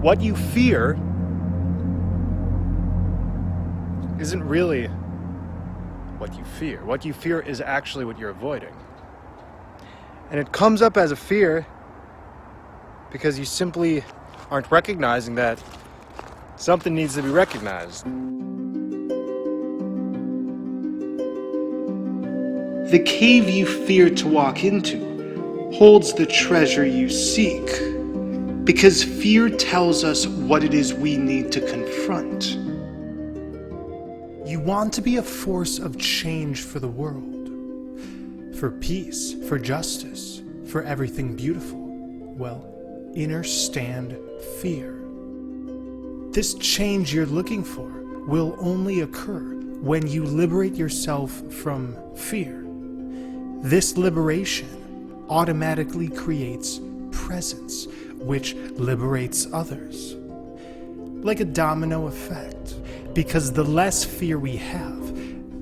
what you fear isn't really what you fear. What you fear is actually what you're avoiding. And it comes up as a fear because you simply aren't recognizing that something needs to be recognized. The cave you fear to walk into holds the treasure you seek, because fear tells us what it is we need to confront. You want to be a force of change for the world, for peace, for justice, for everything beautiful. Well, understand fear. This change you're looking for will only occur when you liberate yourself from fear. This liberation automatically creates presence, which liberates others. Like a domino effect, because the less fear we have,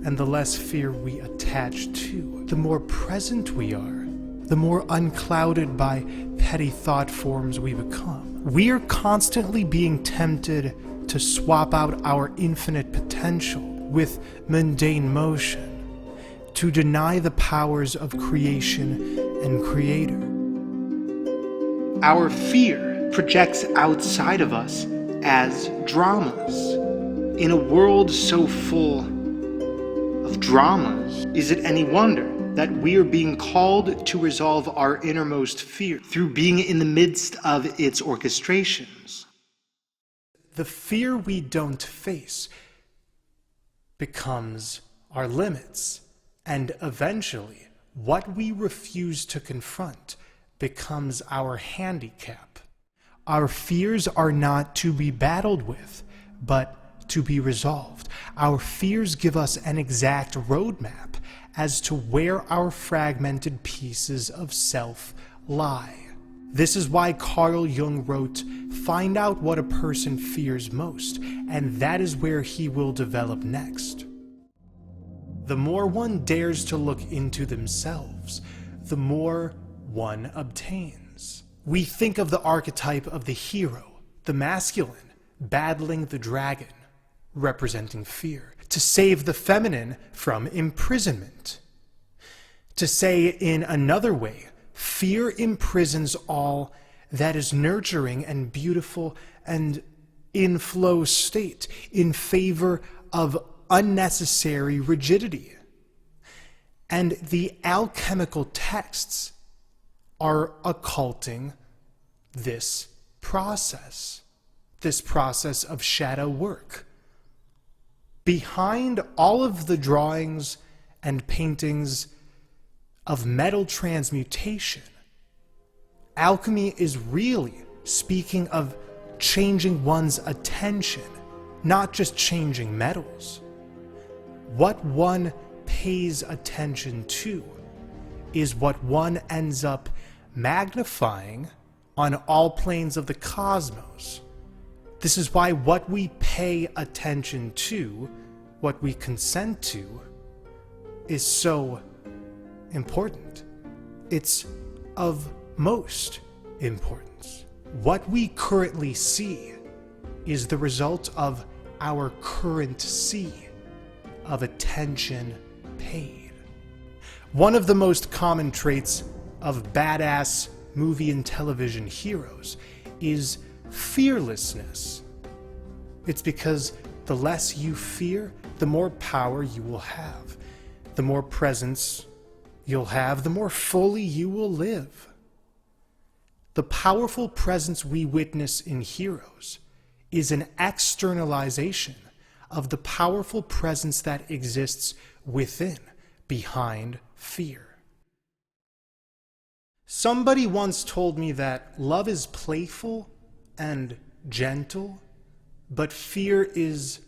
and the less fear we attach to, the more present we are, the more unclouded by petty thought forms we become. We are constantly being tempted to swap out our infinite potential with mundane motion, to deny the powers of creation and creator. Our fear projects outside of us as dramas. In a world so full of dramas, is it any wonder that we are being called to resolve our innermost fear through being in the midst of its orchestrations? The fear we don't face becomes our limits, and eventually, what we refuse to confront becomes our handicap. Our fears are not to be battled with, but to be resolved. Our fears give us an exact roadmap as to where our fragmented pieces of self lie. This is why Carl Jung wrote, "Find out what a person fears most, and that is where he will develop next." The more one dares to look into themselves, the more one obtains. We think of the archetype of the hero, the masculine, battling the dragon, representing fear, to save the feminine from imprisonment. To say in another way, fear imprisons all that is nurturing and beautiful and in flow state in favor of unnecessary rigidity. And the alchemical texts are occulting this process of shadow work. Behind all of the drawings and paintings of metal transmutation, alchemy is really speaking of changing one's attention, not just changing metals. What one pays attention to is what one ends up magnifying on all planes of the cosmos. This is why what we pay attention to, what we consent to, is so important. It's of most importance. What we currently see is the result of our current sea of attention paid. One of the most common traits of badass movie and television heroes is fearlessness. It's because the less you fear, the more power you will have. The more presence you'll have, the more fully you will live. The powerful presence we witness in heroes is an externalization of the powerful presence that exists within, behind fear. Somebody once told me that love is playful and gentle, but fear is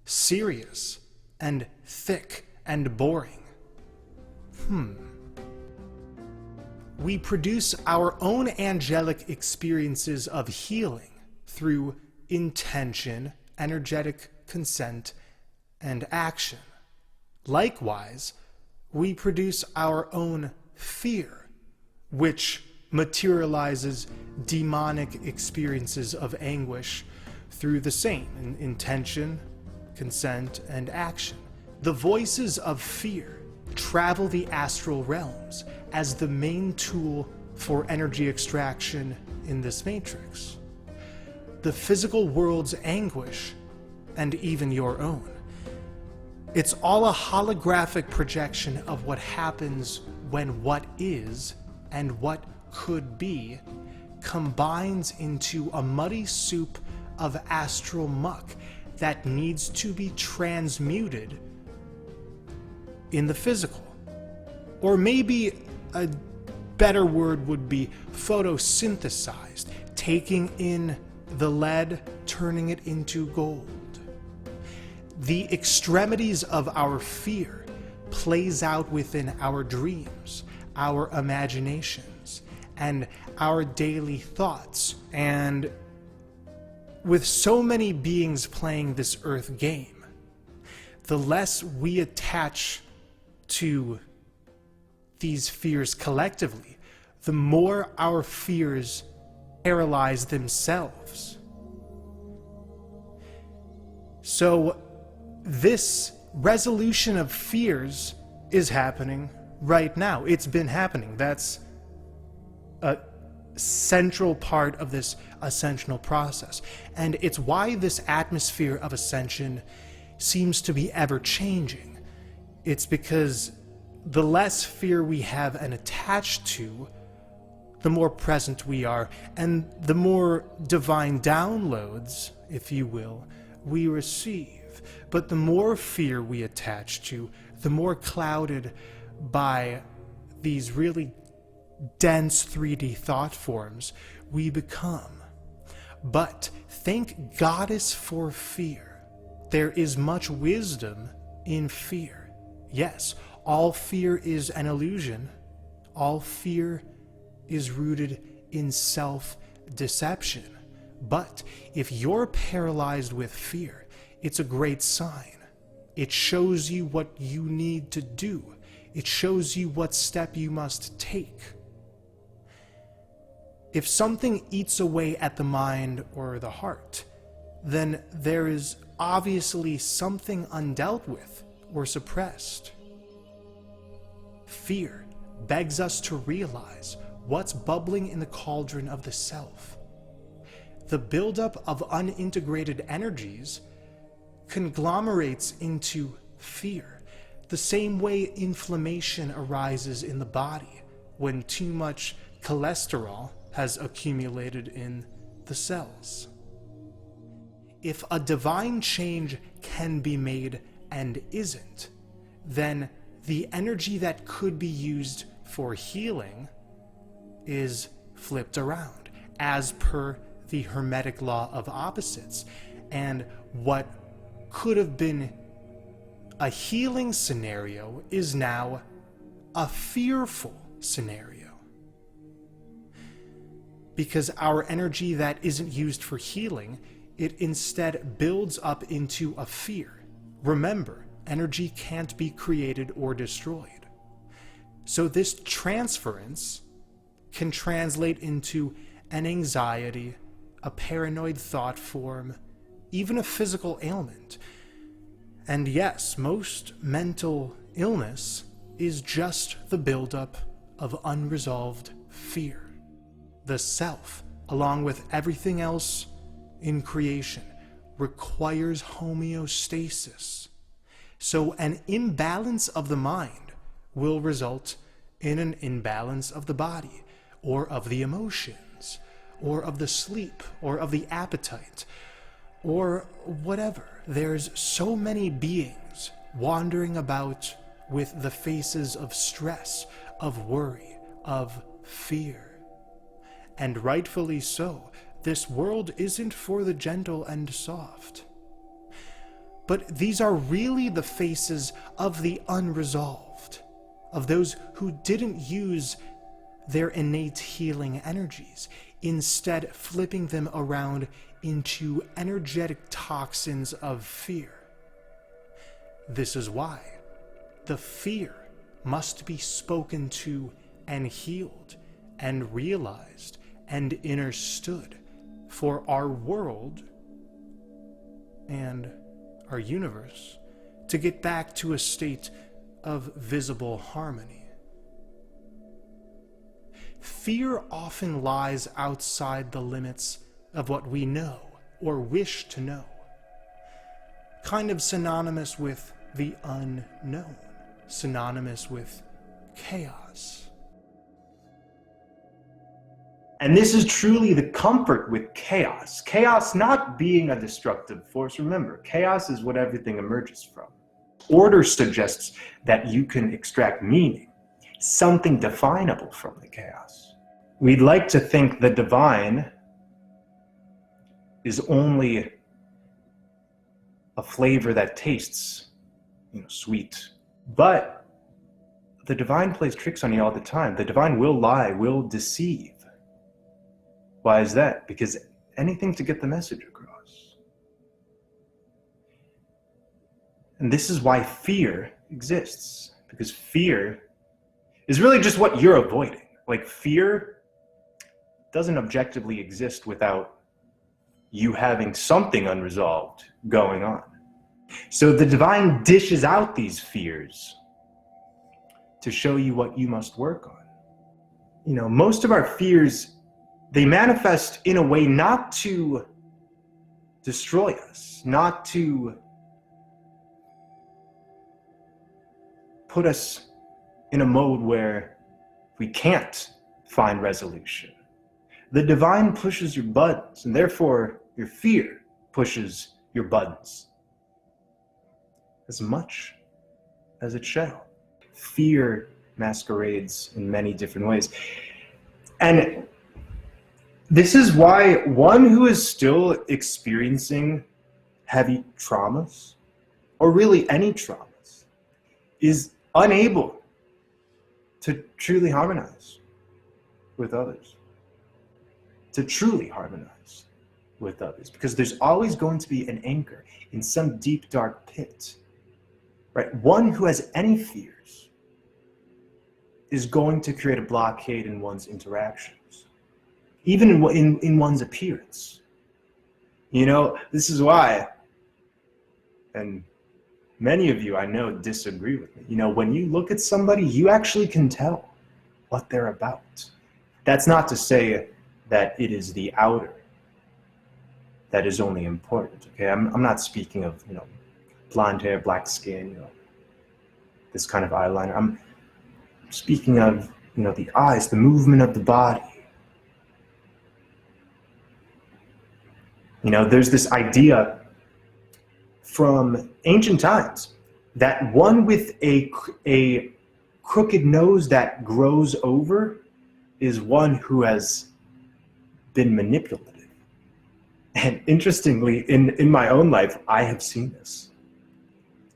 serious and thick and boring. We produce our own angelic experiences of healing through intention, energetic consent, and action. Likewise, we produce our own fear, which materializes demonic experiences of anguish through the same intention, consent, and action. The voices of fear travel the astral realms as the main tool for energy extraction in this matrix. The physical world's anguish, and even your own. It's all a holographic projection of what happens when what is and what could be combines into a muddy soup of astral muck that needs to be transmuted in the physical. Or maybe a better word would be photosynthesized, taking in the lead, turning it into gold. The extremities of our fear plays out within our dreams, our imaginations, and our daily thoughts. And with so many beings playing this earth game, the less we attach to these fears collectively, the more our fears paralyze themselves. So this resolution of fears is happening right now. It's been happening. That's a central part of this ascensional process. And it's why this atmosphere of ascension seems to be ever changing. It's because the less fear we have and attach to, the more present we are, and the more divine downloads, if you will, we receive. But the more fear we attach to, the more clouded by these really dense 3D thought forms we become. But thank Goddess for fear. There is much wisdom in fear. Yes, all fear is an illusion. All fear is rooted in self-deception. But if you're paralyzed with fear, it's a great sign. It shows you what you need to do. It shows you what step you must take. If something eats away at the mind or the heart, then there is obviously something undealt with or suppressed. Fear begs us to realize what's bubbling in the cauldron of the self. The buildup of unintegrated energies conglomerates into fear, the same way inflammation arises in the body when too much cholesterol has accumulated in the cells. If a divine change can be made and isn't, then the energy that could be used for healing is flipped around, as per the Hermetic law of opposites. And what could have been a healing scenario is now a fearful scenario. Because our energy that isn't used for healing, it instead builds up into a fear. Remember, energy can't be created or destroyed. So this transference can translate into an anxiety, a paranoid thought form, even a physical ailment. And yes, most mental illness is just the buildup of unresolved fear. The self, along with everything else in creation, requires homeostasis. So an imbalance of the mind will result in an imbalance of the body, or of the emotions, or of the sleep, or of the appetite, or whatever. There's so many beings wandering about with the faces of stress, of worry, of fear. And rightfully so. This world isn't for the gentle and soft. But these are really the faces of the unresolved, of those who didn't use their innate healing energies, instead flipping them around into energetic toxins of fear. This is why the fear must be spoken to and healed, and realized and understood for our world and our universe to get back to a state of visible harmony. Fear often lies outside the limits of what we know or wish to know, kind of synonymous with the unknown, synonymous with chaos. And this is truly the comfort with chaos. Chaos not being a destructive force. Remember, chaos is what everything emerges from. Order suggests that you can extract meaning, something definable from the chaos. We'd like to think the divine is only a flavor that tastes, sweet. But the divine plays tricks on you all the time. The divine will lie, will deceive. Why is that? Because anything to get the message across. And this is why fear exists. Because fear is really just what you're avoiding. Like, fear doesn't objectively exist without you having something unresolved going on. So the divine dishes out these fears to show you what you must work on. Most of our fears, they manifest in a way not to destroy us, not to put us in a mode where we can't find resolution. The divine pushes your buttons, and therefore your fear pushes your buttons as much as it shall. Fear masquerades in many different ways. And this is why one who is still experiencing heavy traumas, or really any traumas, is unable to truly harmonize with others. To truly harmonize with others. Because there's always going to be an anchor in some deep, dark pit. Right? One who has any fears is going to create a blockade in one's interactions. Even in one's appearance. This is why, and many of you I know disagree with me. When you look at somebody, you actually can tell what they're about. That's not to say that it is the outer that is only important. Okay, I'm not speaking of blonde hair, black skin, this kind of eyeliner. I'm speaking of the eyes, the movement of the body. There's this idea from ancient times that one with a crooked nose that grows over is one who has been manipulative. And interestingly, in my own life, I have seen this.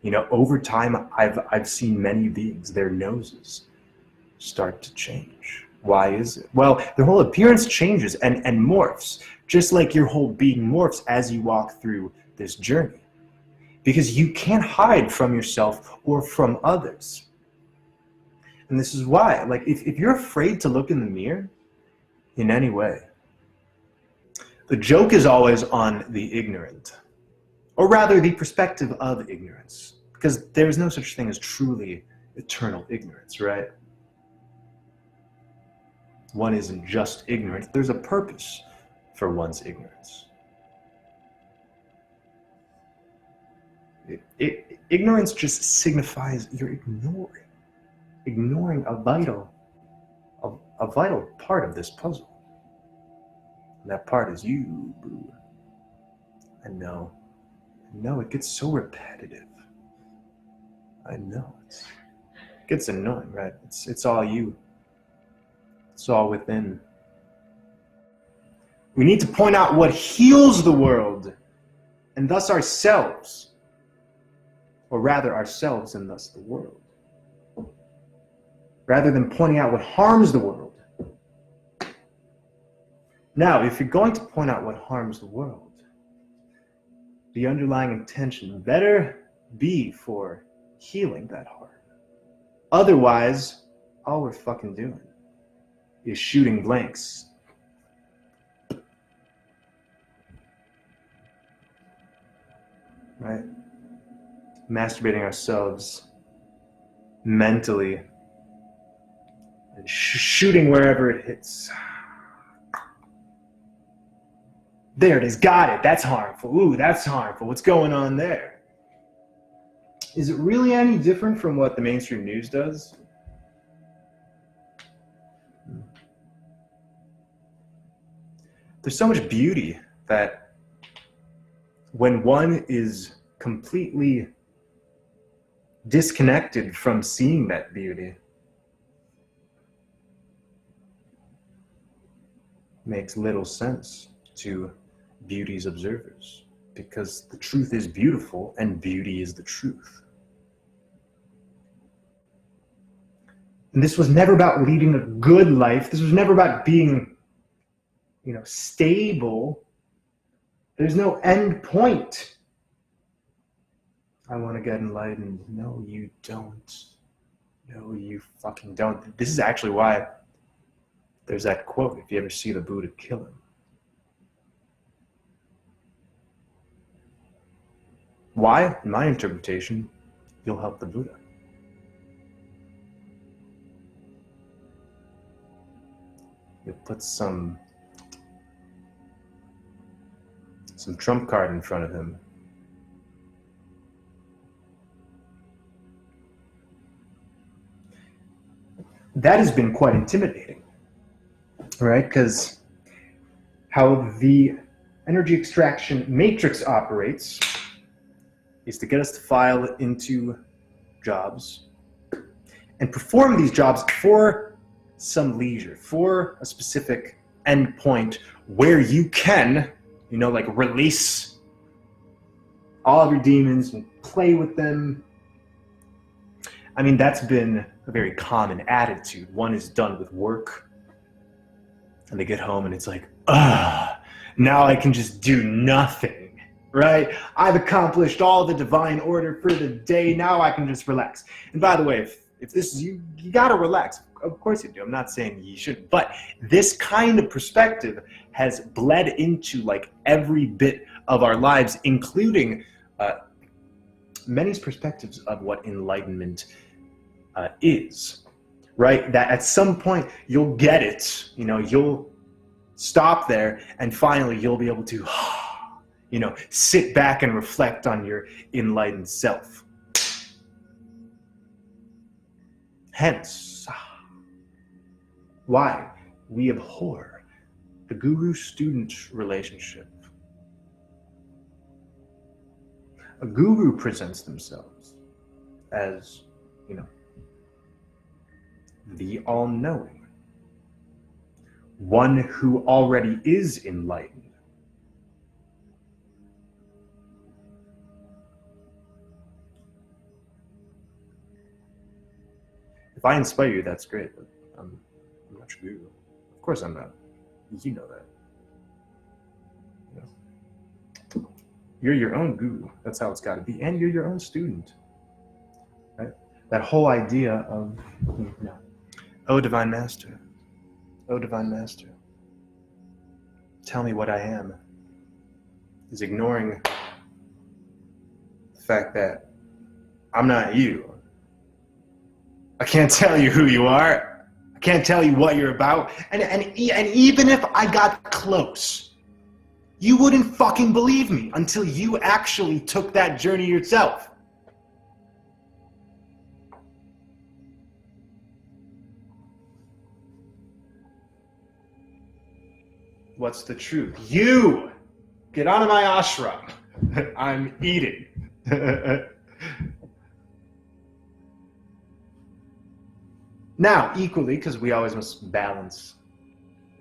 Over time, I've seen many beings, their noses start to change. Why is it? Well, their whole appearance changes and morphs, just like your whole being morphs as you walk through this journey. Because you can't hide from yourself or from others. And this is why, if you're afraid to look in the mirror in any way, the joke is always on the ignorant, or rather the perspective of ignorance, because there's no such thing as truly eternal ignorance, right? One isn't just ignorant. There's a purpose for one's ignorance. Ignorance just signifies you're ignoring a vital part of this puzzle. And that part is you, boo. I know it gets so repetitive. I know it gets annoying, right? It's all you. It's all within. We need to point out what heals the world, and thus ourselves. Or rather, ourselves and thus the world. Rather than pointing out what harms the world. Now, if you're going to point out what harms the world, the underlying intention better be for healing that harm. Otherwise, all we're fucking doing is shooting blanks. Right? Masturbating ourselves mentally and shooting wherever it hits. There it is, got it, that's harmful. Ooh, that's harmful. What's going on there? Is it really any different from what the mainstream news does? There's so much beauty that when one is completely disconnected from seeing that beauty, makes little sense to beauty's observers, because the truth is beautiful and beauty is the truth. And this was never about leading a good life. This was never about being, stable. There's no end point. I want to get enlightened. No, you don't. No, you fucking don't. This is actually why there's that quote, if you ever see the Buddha, kill him. Why? In my interpretation, you'll help the Buddha. You'll put some trump card in front of him. That has been quite intimidating, right? Because how the energy extraction matrix operates is to get us to file into jobs and perform these jobs for some leisure, for a specific endpoint where you can, release all of your demons and play with them. I mean, that's been a very common attitude. One is done with work and they get home and it's like, now I can just do nothing, right? I've accomplished all the divine order for the day. Now I can just relax. And by the way, if this is you gotta relax. Of course you do. I'm not saying you shouldn't, but this kind of perspective has bled into every bit of our lives, including many's perspectives of what enlightenment is, right? That at some point you'll get it, you'll stop there and finally you'll be able to, sit back and reflect on your enlightened self. Hence, why we abhor the guru-student relationship. A guru presents themselves as, the all-knowing, one who already is enlightened. If I inspire you, that's great, but I'm not your guru. Of course I'm not. You know that. You're your own guru. That's how it's got to be. And you're your own student. Right? That whole idea of, oh, divine master. Oh, divine master. Tell me what I am. Is ignoring the fact that I'm not you. I can't tell you who you are. I can't tell you what you're about. And even if I got close, you wouldn't fucking believe me until you actually took that journey yourself. What's the truth? You! Get out of my ashram. I'm eating. Now, equally, because we always must balance,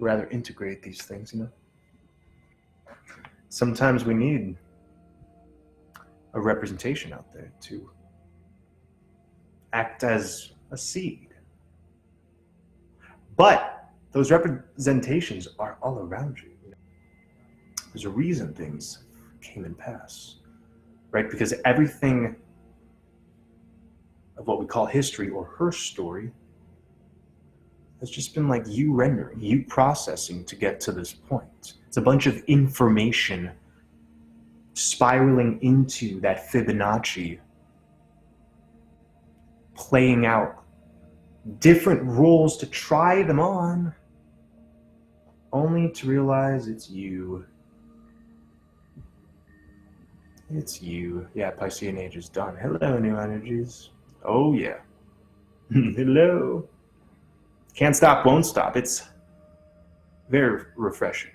rather integrate these things, Sometimes we need a representation out there to act as a seed. But those representations are all around you. There's a reason things came and pass, right? Because everything of what we call history or her story has just been like you rendering, you processing to get to this point. It's a bunch of information spiraling into that Fibonacci, playing out different roles to try them on, only to realize it's you. It's you. Yeah, Piscean age is done. Hello, new energies. Oh, yeah. Hello. Can't stop, won't stop. It's very refreshing.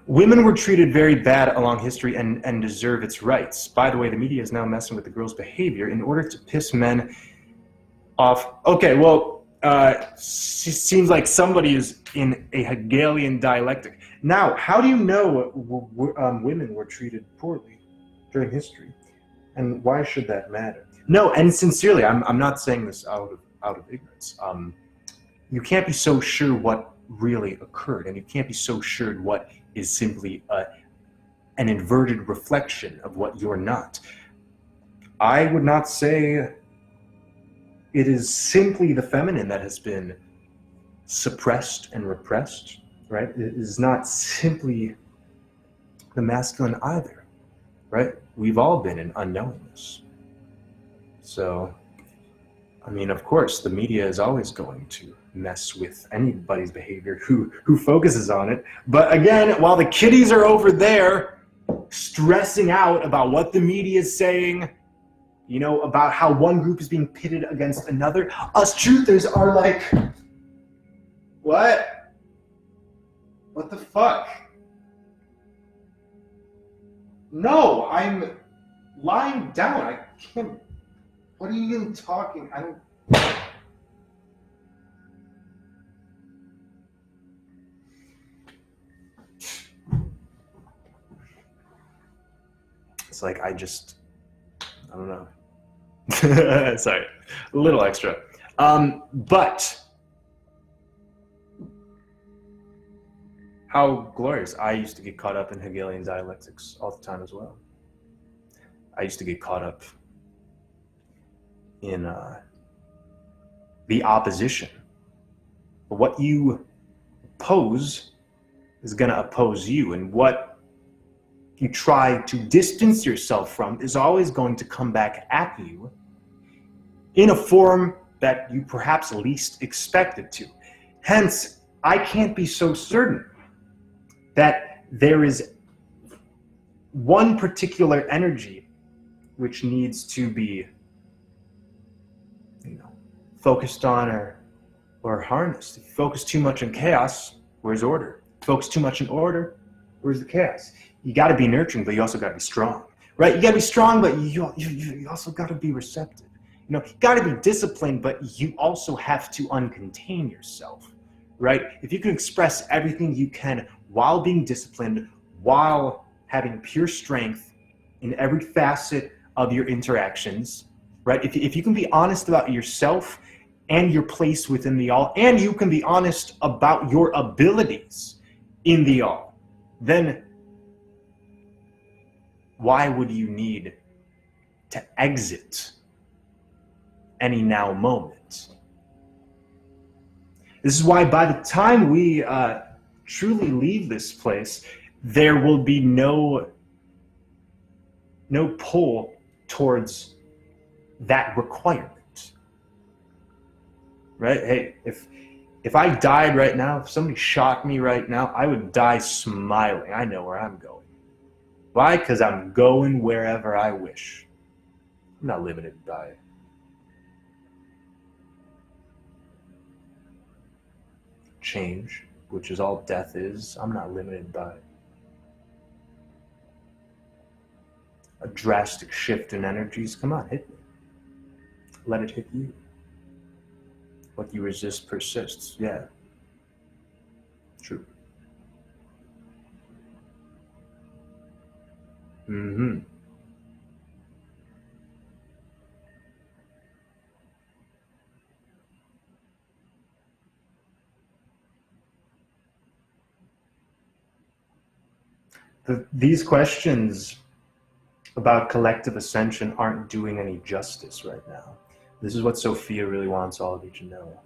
Women were treated very bad along history and deserve its rights. By the way, the media is now messing with the girls' behavior in order to piss men off. Okay, well, seems like somebody is in a Hegelian dialectic. Now, how do you know women were treated poorly during history? And why should that matter? No, and sincerely, I'm not saying this out of ignorance. You can't be so sure what really occurred, and you can't be so sure what is simply an inverted reflection of what you're not. I would not say it is simply the feminine that has been suppressed and repressed, right? It is not simply the masculine either, right? We've all been in unknowingness. So, I mean, of course, the media is always going to mess with anybody's behavior who focuses on it. But again, while the kiddies are over there stressing out about what the media is saying, you know, about how one group is being pitted against another, us truthers are like, what? What the fuck? No, I'm lying down. I can't. What are you even talking? I don't. It's like I don't know. Sorry, a little extra. But how glorious. I used to get caught up in Hegelian dialectics all the time as well. I used to get caught up in the opposition. What you oppose is going to oppose you, and what you try to distance yourself from is always going to come back at you in a form that you perhaps least expect it to. Hence, I can't be so certain that there is one particular energy which needs to be, you know, focused on or harnessed. If you focus too much on chaos, where's order? Focus too much on order, where's the chaos? You got to be nurturing, but you also got to be strong, right? You got to be strong, but you also got to be receptive. You know, you got to be disciplined, but you also have to uncontain yourself, right? If you can express everything you can while being disciplined, while having pure strength in every facet of your interactions, right? If you can be honest about yourself and your place within the all, and you can be honest about your abilities in the all, then why would you need to exit any now moment? This is why by the time we truly leave this place, there will be no pull towards that requirement, right? Hey, if I died right now, if somebody shot me right now, I would die smiling. I know where I'm going. Why? Because I'm going wherever I wish. I'm not limited by change, which is all death is. I'm not limited by a drastic shift in energies. Come on, hit me. Let it hit you. What you resist persists. Yeah. True. Mm-hmm. These questions about collective ascension aren't doing any justice right now. This is what Sophia really wants all of you to know.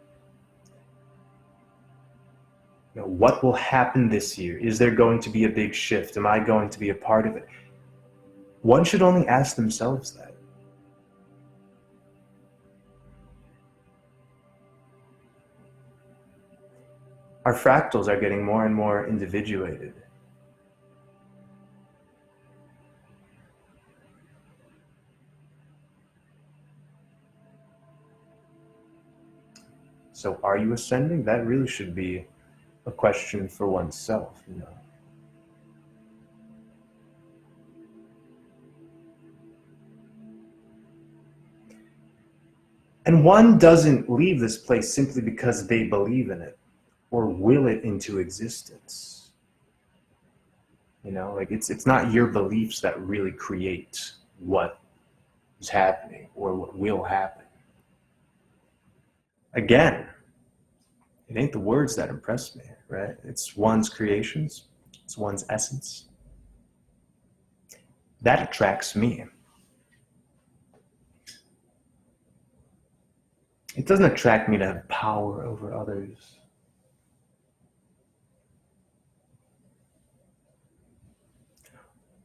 You know, what will happen this year? Is there going to be a big shift? Am I going to be a part of it? One should only ask themselves that. Our fractals are getting more and more individuated. So are you ascending? That really should be a question for oneself, you know. And one doesn't leave this place simply because they believe in it or will it into existence. You know, like it's not your beliefs that really create what is happening or what will happen. Again, it ain't the words that impress me, right? It's one's creations, it's one's essence. That attracts me. It doesn't attract me to have power over others.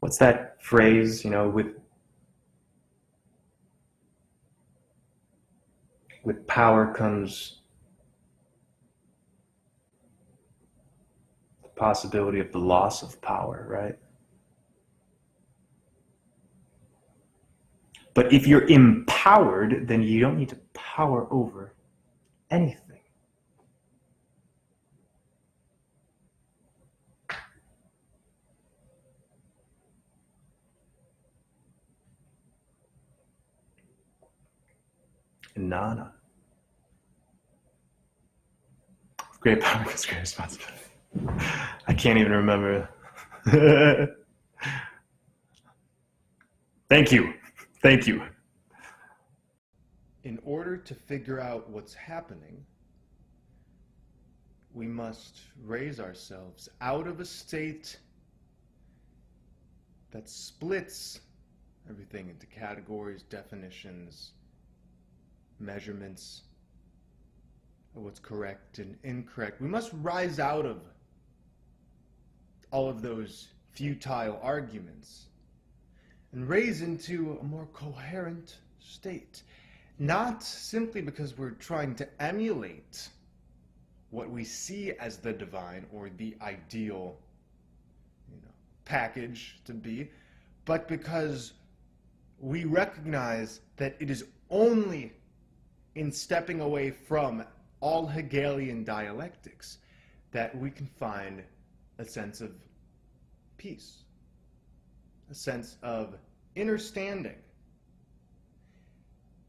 What's that phrase, you know, with power comes the possibility of the loss of power, right? But if you're empowered, then you don't need to power over anything. Nana. Great power comes great responsibility. I can't even remember. Thank you. Thank you. In order to figure out what's happening, we must raise ourselves out of a state that splits everything into categories, definitions, measurements of what's correct and incorrect. We must rise out of all of those futile arguments and raise into a more coherent state. Not simply because we're trying to emulate what we see as the divine or the ideal, package to be, but because we recognize that it is only in stepping away from all Hegelian dialectics that we can find a sense of peace, a sense of innerstanding.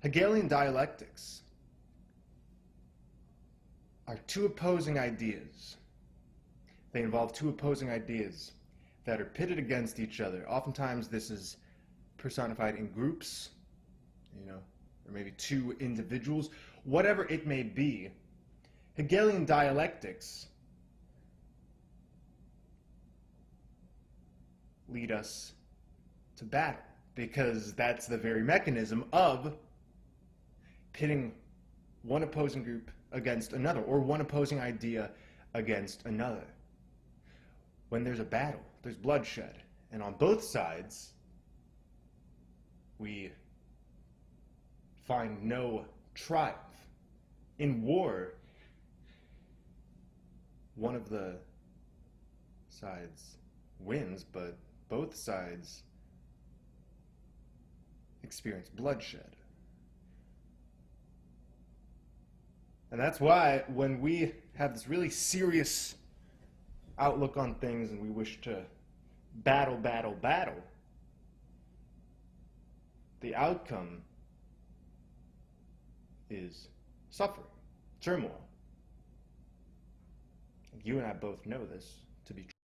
Hegelian dialectics are two opposing ideas. They involve two opposing ideas that are pitted against each other. Oftentimes this is personified in groups, or maybe two individuals. Whatever it may be, Hegelian dialectics lead us to battle, because that's the very mechanism of pitting one opposing group against another, or one opposing idea against another. When there's a battle, there's bloodshed, and on both sides, we find no triumph. In war, one of the sides wins, but both sides experience bloodshed. And that's why when we have this really serious outlook on things and we wish to battle, the outcome is suffering, turmoil. You and I both know this to be true.